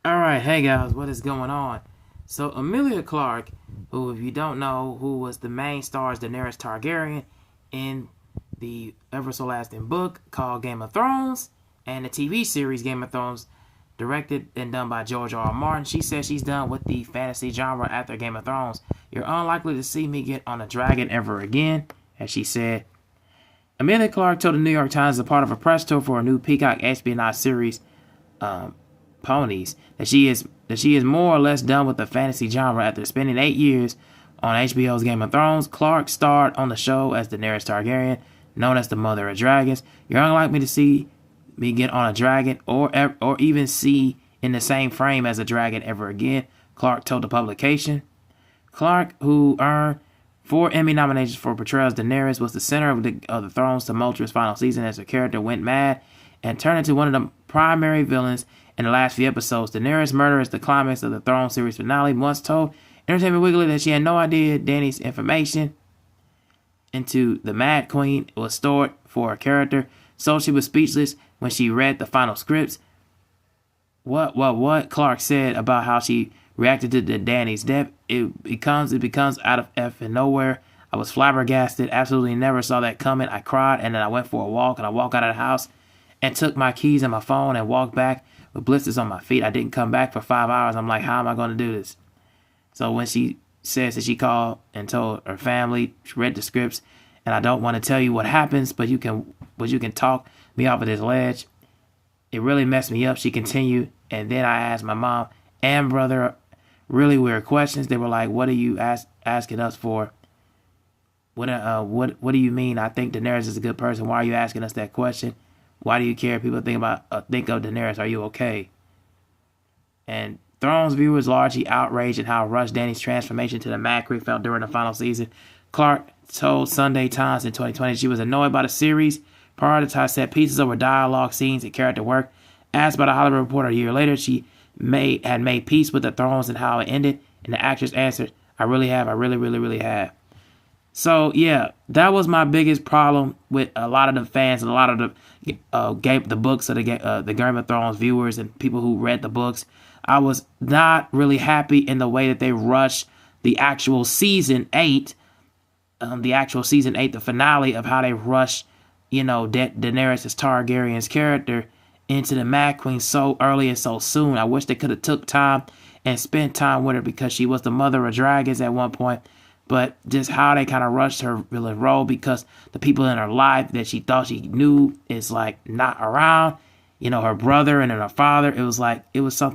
All right, hey guys, what is going on? So Emilia Clarke, who, if you don't know, who was the main star as Daenerys Targaryen in the ever so lasting book called Game of Thrones and the TV series Game of Thrones, directed and done by George R. R. Martin, she says she's done with the fantasy genre after Game of Thrones. You're unlikely to see me get on a dragon ever again, as she said. Emilia Clarke told the New York Times as a part of a press tour for a new Peacock espionage series, um, Ponies, that she is more or less done with the fantasy genre after spending 8 years on HBO's Game of Thrones. Clarke starred on the show as Daenerys Targaryen, known as the Mother of Dragons. You're unlikely to see me get on a dragon or even see in the same frame as a dragon ever again, Clarke told the publication. Clarke, who earned 4 Emmy nominations for portrayal as Daenerys, was the center of the Throne's tumultuous final season as her character went mad and turned into one of the primary villains in the last few episodes. Daenerys' murder is the climax of the Throne series finale. Once told Entertainment Weekly that she had no idea Dany's information into the Mad Queen was stored for her character, so she was speechless when she read the final scripts. What Clarke said about how she reacted to Dany's death, it becomes out of effing nowhere. I was flabbergasted, absolutely never saw that coming. I cried, and then I went for a walk, and I walked out of the house and took my keys and my phone and walked back with blisters on my feet. I didn't come back for 5 hours. I'm like, how am I going to do this? So when she says that she called and told her family, she read the scripts, and I don't want to tell you what happens, but you can talk me off of this ledge. It really messed me up, she continued. And then I asked my mom and brother really weird questions. They were like, what are you asking us for? What do you mean? I think Daenerys is a good person. Why are you asking us that question? Why do you care? People think of Daenerys. Are you okay? And Thrones viewers largely outraged at how rushed Dany's transformation to the Mad Queen felt during the final season. Clarke told Sunday Times in 2020 she was annoyed by the series, prioritized set pieces over dialogue, scenes, and character work. Asked by the Hollywood Reporter a year later, she had made peace with the Thrones and how it ended, and the actress answered, "I really have. I really, really, really have." So yeah, that was my biggest problem with a lot of the fans and a lot of the books of the Game of Thrones viewers and people who read the books. I was not really happy in the way that they rushed the actual season 8, the finale of how they rushed, Daenerys Targaryen's character into the Mad Queen so early and so soon. I wish they could have took time and spent time with her because she was the mother of dragons at one point. But just how they kind of rushed her villain role because the people in her life that she thought she knew is like not around. Her brother and then her father. It was something